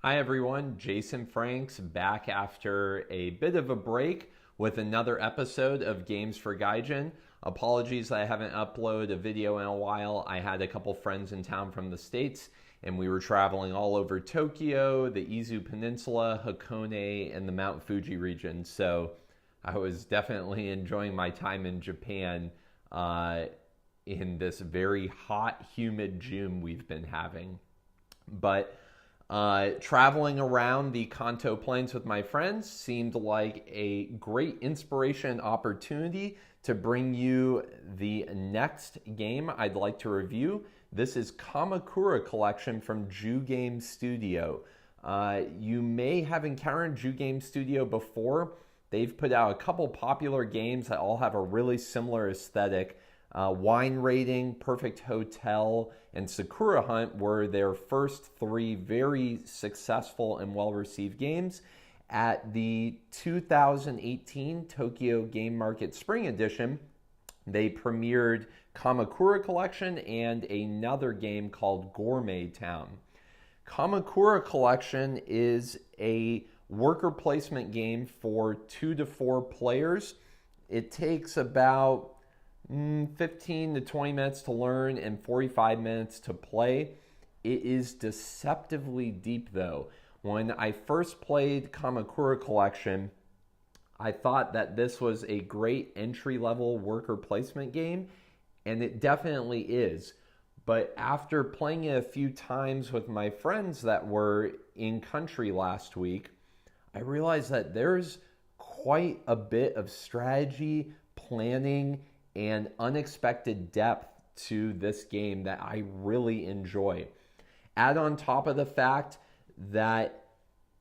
Hi everyone, Jason Franks back after a bit of a break with another episode of Games for Gaijin. Apologies I haven't uploaded a video in a while. I had a couple friends in town from the States and we were traveling all over Tokyo, the Izu Peninsula, Hakone, and the Mount Fuji region. So I was definitely enjoying my time in Japan in this very hot, humid June we've been having. But traveling around the Kanto Plains with my friends seemed like a great inspiration opportunity to bring you the next game I'd like to review. This is Kamakura Collection from Jugame Studio. You may have encountered Jugame Studio before. They've put out a couple popular games that all have a really similar aesthetic. Wine Rating, Perfect Hotel, and Sakura Hunt were their first three very successful and well-received games. At the 2018 Tokyo Game Market Spring Edition, they premiered Kamakura Collection and another game called Gourmet Town. Kamakura Collection is a worker placement game for 2 to 4 players. It takes about 15 to 20 minutes to learn and 45 minutes to play. It is deceptively deep though. When I first played Kamakura Collection, I thought that this was a great entry-level worker placement game, and it definitely is. But after playing it a few times with my friends that were in country last week, I realized that there's quite a bit of strategy, planning, and unexpected depth to this game that I really enjoy. Add on top of the fact that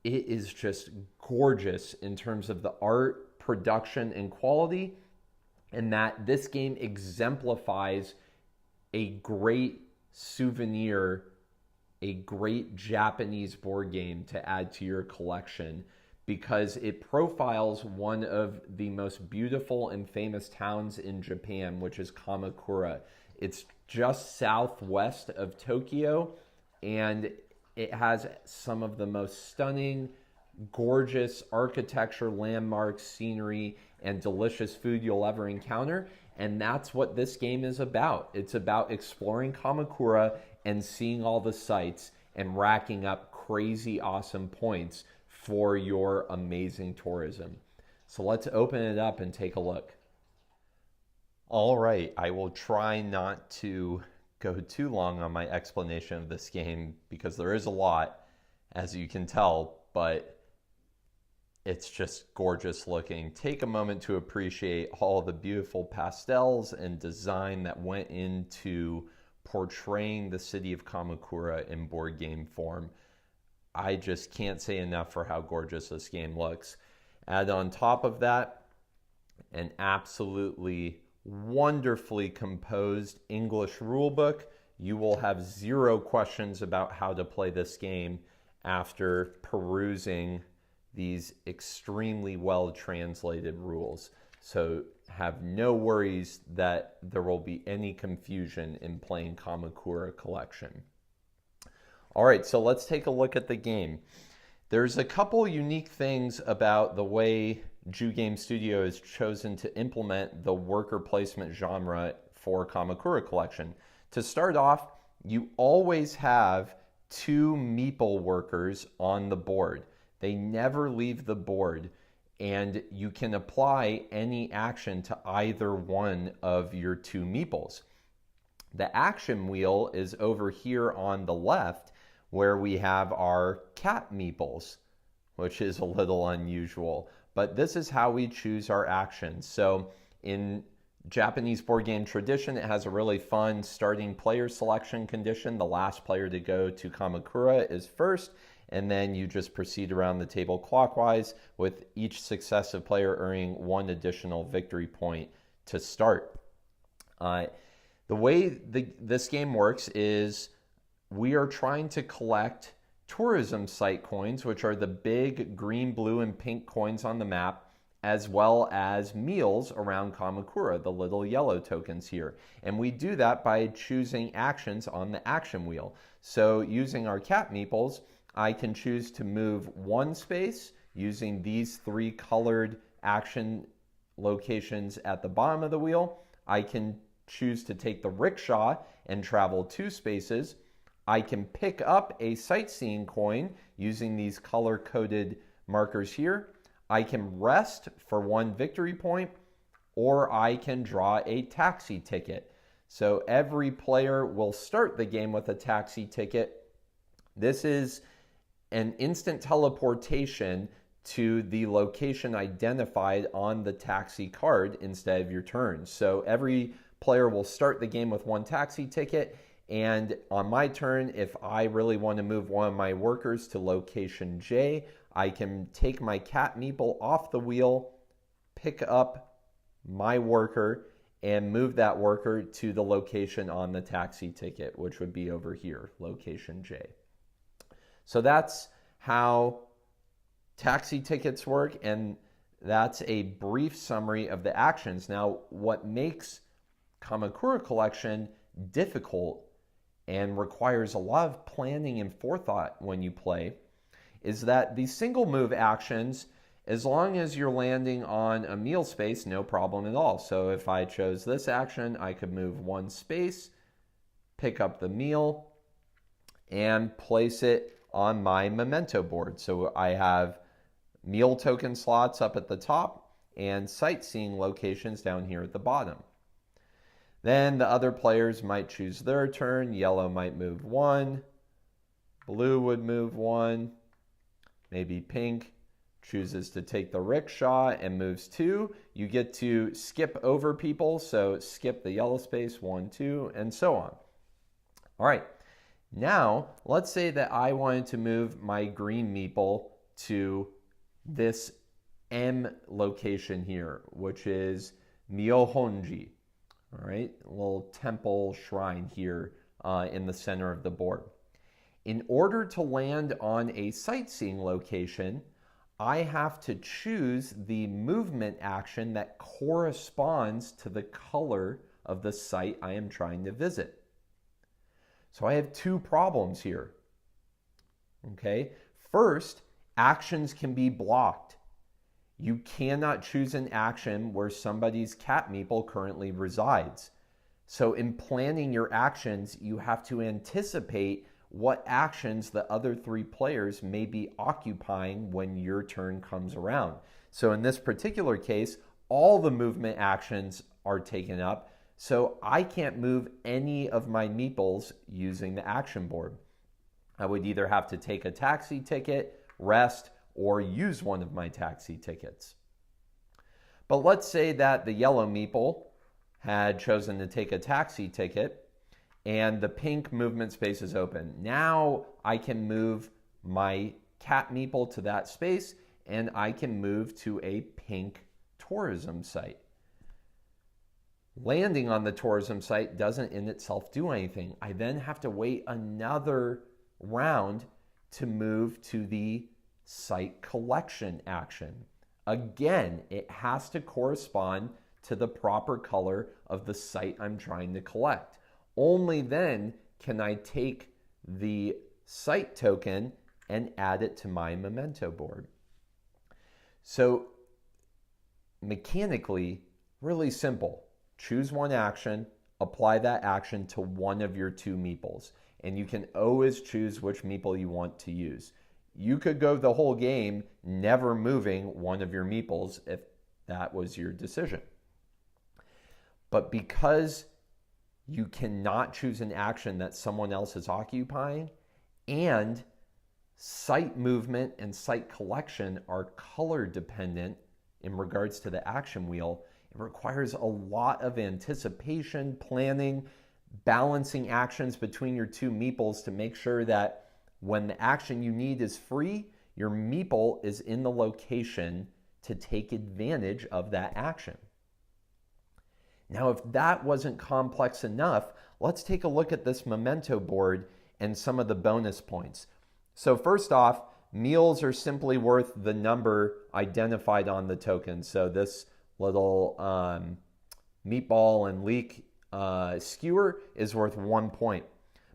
it is just gorgeous in terms of the art, production, and quality, and that this game exemplifies a great souvenir, a great Japanese board game to add to your collection, because it profiles one of the most beautiful and famous towns in Japan, which is Kamakura. It's just southwest of Tokyo, and it has some of the most stunning, gorgeous architecture, landmarks, scenery, and delicious food you'll ever encounter. And that's what this game is about. It's about exploring Kamakura and seeing all the sights and racking up crazy awesome points for your amazing tourism. So let's open it up and take a look. All right, I will try not to go too long on my explanation of this game because there is a lot, as you can tell, but it's just gorgeous looking. Take a moment to appreciate all the beautiful pastels and design that went into portraying the city of Kamakura in board game form. I just can't say enough for how gorgeous this game looks. Add on top of that, an absolutely wonderfully composed English rulebook. You will have zero questions about how to play this game after perusing these extremely well translated rules. So have no worries that there will be any confusion in playing Kamakura Collection. All right, so let's take a look at the game. There's a couple unique things about the way Jugame Studio has chosen to implement the worker placement genre for Kamakura Collection. To start off, you always have 2 meeple workers on the board. They never leave the board, and you can apply any action to either one of your 2 meeples. The action wheel is over here on the left, where we have our cat meeples, which is a little unusual. But this is how we choose our actions. So in Japanese board game tradition, it has a really fun starting player selection condition. The last player to go to Kamakura is first, and then you just proceed around the table clockwise, with each successive player earning 1 additional victory point to start. The way this game works is we are trying to collect tourism site coins, which are the big green, blue, and pink coins on the map, as well as meals around Kamakura, the little yellow tokens here. And we do that by choosing actions on the action wheel. So using our cat meeples, I can choose to move one space using these three colored action locations at the bottom of the wheel. I can choose to take the rickshaw and travel 2 spaces. I can pick up a sightseeing coin using these color-coded markers here. I can rest for 1 victory point, or I can draw a taxi ticket. So every player will start the game with a taxi ticket. This is an instant teleportation to the location identified on the taxi card instead of your turn. So every player will start the game with 1 taxi ticket, and on my turn, if I really want to move one of my workers to location J, I can take my cat meeple off the wheel, pick up my worker, and move that worker to the location on the taxi ticket, which would be over here, location J. So that's how taxi tickets work, and that's a brief summary of the actions. Now, what makes Kamakura Collection difficult and requires a lot of planning and forethought when you play is that the single move actions, as long as you're landing on a meal space, no problem at all. So if I chose this action, I could move 1 space, pick up the meal, and place it on my memento board. So I have meal token slots up at the top and sightseeing locations down here at the bottom. Then the other players might choose their turn. Yellow might move 1, blue would move 1, maybe pink chooses to take the rickshaw and moves 2. You get to skip over people, so skip the yellow space, 1, 2, and so on. All right, now let's say that I wanted to move my green meeple to this M location here, which is Myohonji. All right, a little temple shrine here in the center of the board. In order to land on a sightseeing location, I have to choose the movement action that corresponds to the color of the site I am trying to visit. So I have 2 problems here. Okay, first, actions can be blocked. You cannot choose an action where somebody's cat meeple currently resides. So in planning your actions, you have to anticipate what actions the other 3 players may be occupying when your turn comes around. So in this particular case, all the movement actions are taken up, so I can't move any of my meeples using the action board. I would either have to take a taxi ticket, rest, or use one of my taxi tickets. But let's say that the yellow meeple had chosen to take a taxi ticket and the pink movement space is open. Now I can move my cat meeple to that space and I can move to a pink tourism site. Landing on the tourism site doesn't in itself do anything. I then have to wait another round to move to the site collection action. Again, it has to correspond to the proper color of the site I'm trying to collect. Only then can I take the site token and add it to my memento board. So mechanically, really simple. Choose one action, apply that action to one of your 2 meeples, and you can always choose which meeple you want to use. You could go the whole game never moving one of your meeples if that was your decision. But because you cannot choose an action that someone else is occupying, and site movement and site collection are color dependent in regards to the action wheel, it requires a lot of anticipation, planning, balancing actions between your 2 meeples to make sure that when the action you need is free, your meeple is in the location to take advantage of that action. Now, if that wasn't complex enough, let's take a look at this memento board and some of the bonus points. So first off, meals are simply worth the number identified on the token. So this little meatball and leek skewer is worth 1 point.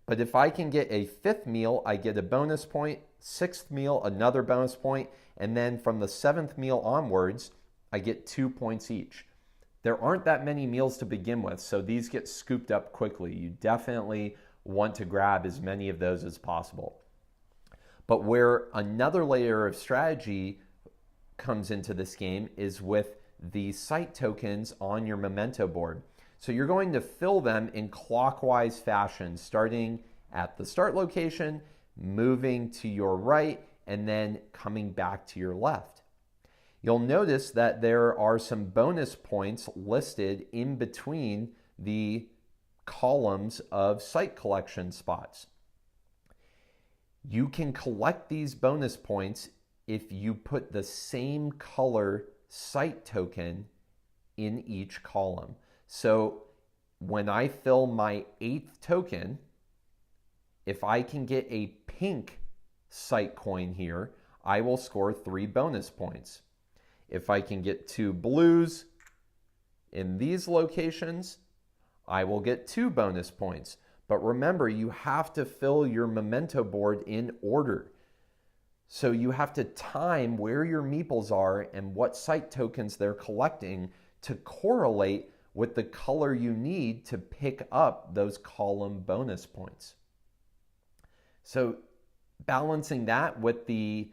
But if I can get a 5th meal, I get a bonus point. sixth meal, another bonus point, and then from the seventh meal onwards, I get 2 points each. There aren't that many meals to begin with, so these get scooped up quickly. You definitely want to grab as many of those as possible. But where another layer of strategy comes into this game is with the site tokens on your memento board. So you're going to fill them in clockwise fashion, starting at the start location, moving to your right, and then coming back to your left. You'll notice that there are some bonus points listed in between the columns of site collection spots. You can collect these bonus points if you put the same color site token in each column. So when I fill my 8th token, if I can get a pink site coin here, I will score 3 bonus points. If I can get 2 blues in these locations, I will get 2 bonus points. But remember, you have to fill your memento board in order. So you have to time where your meeples are and what site tokens they're collecting to correlate with the color you need to pick up those column bonus points. So balancing that with the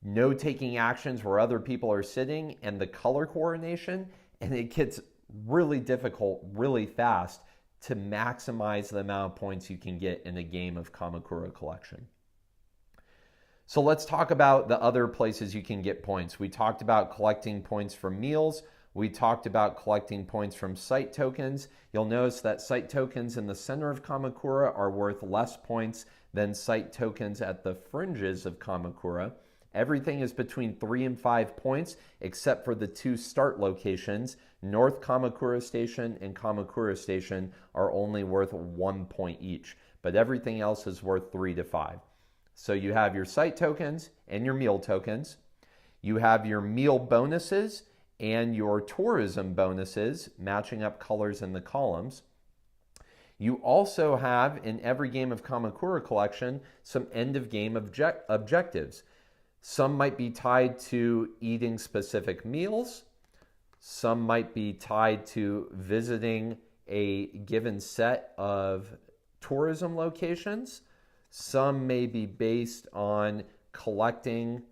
no taking actions where other people are sitting and the color coordination, and it gets really difficult really fast to maximize the amount of points you can get in a game of Kamakura Collection. So let's talk about the other places you can get points. We talked about collecting points from meals. We talked about collecting points from site tokens. You'll notice that site tokens in the center of Kamakura are worth less points than site tokens at the fringes of Kamakura. Everything is between 3 and 5 points, except for the 2 start locations. North Kamakura Station and Kamakura Station are only worth 1 point each, but everything else is worth 3 to 5. So you have your site tokens and your meal tokens. You have your meal bonuses and your tourism bonuses, matching up colors in the columns. You also have, in every game of Kamakura Collection, some end-of-game objectives. Some might be tied to eating specific meals. Some might be tied to visiting a given set of tourism locations. Some may be based on collecting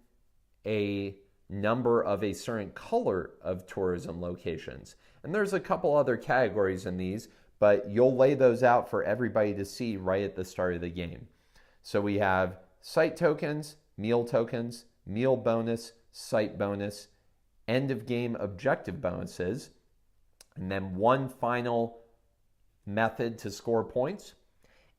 a number of a certain color of tourism locations. And there's a couple other categories in these, but you'll lay those out for everybody to see right at the start of the game. So we have site tokens, meal bonus, site bonus, end of game objective bonuses, and then one final method to score points.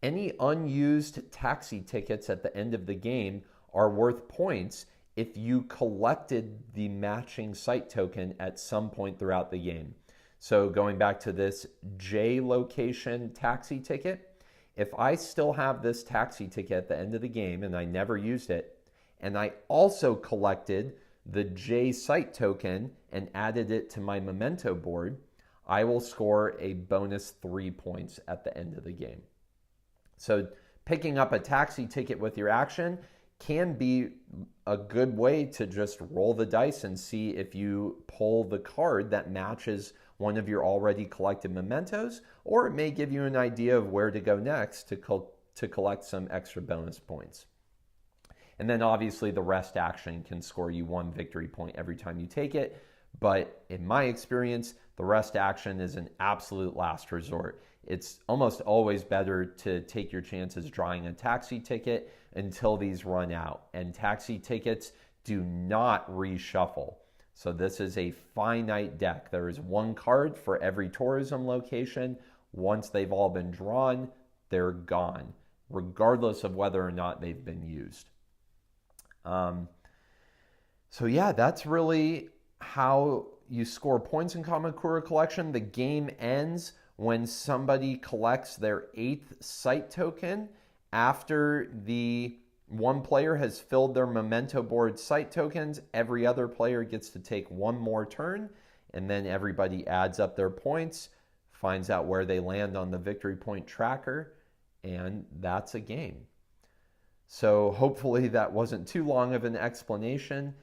Any unused taxi tickets at the end of the game are worth points if you collected the matching site token at some point throughout the game. So going back to this J location taxi ticket, if I still have this taxi ticket at the end of the game and I never used it, and I also collected the J site token and added it to my memento board, I will score a bonus 3 points at the end of the game. So picking up a taxi ticket with your action can be a good way to just roll the dice and see if you pull the card that matches one of your already collected mementos, or it may give you an idea of where to go next to collect some extra bonus points. And then obviously the rest action can score you 1 victory point every time you take it. But in my experience, the rest action is an absolute last resort. It's almost always better to take your chances drawing a taxi ticket until these run out. And taxi tickets do not reshuffle. So this is a finite deck. There is 1 card for every tourism location. Once they've all been drawn, they're gone, regardless of whether or not they've been used. So yeah, that's really how you score points in Kamakura Collection. The game ends when somebody collects their 8th site token after the one player has filled their memento board site tokens. Every other player gets to take 1 more turn, and then everybody adds up their points, finds out where they land on the victory point tracker, and that's a game. So hopefully that wasn't too long of an explanation.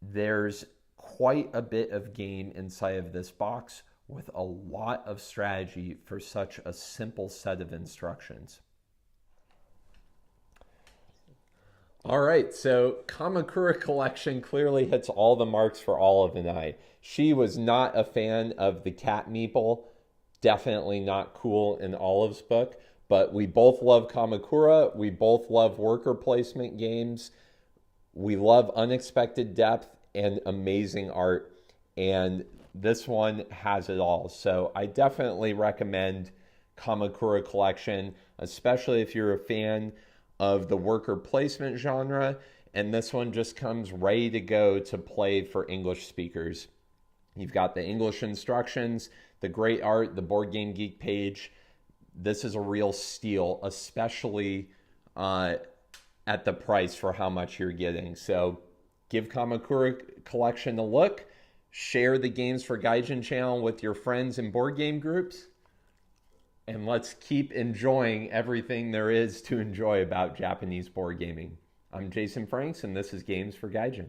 There's quite a bit of game inside of this box with a lot of strategy for such a simple set of instructions. All right, so Kamakura Collection clearly hits all the marks for Olive and I. She was not a fan of the cat meeple, definitely not cool in Olive's book, but we both love Kamakura, we both love worker placement games, we love unexpected depth and amazing art, and this one has it all. So I definitely recommend Kamakura Collection, especially if you're a fan of the worker placement genre, and this one just comes ready to go to play for English speakers. You've got the English instructions, the great art, the Board Game Geek page. This is a real steal, especially at the price for how much you're getting. So give Kamakura Collection a look. Share the Games for Gaijin channel with your friends in board game groups. And let's keep enjoying everything there is to enjoy about Japanese board gaming. I'm Jason Franks, and this is Games for Gaijin.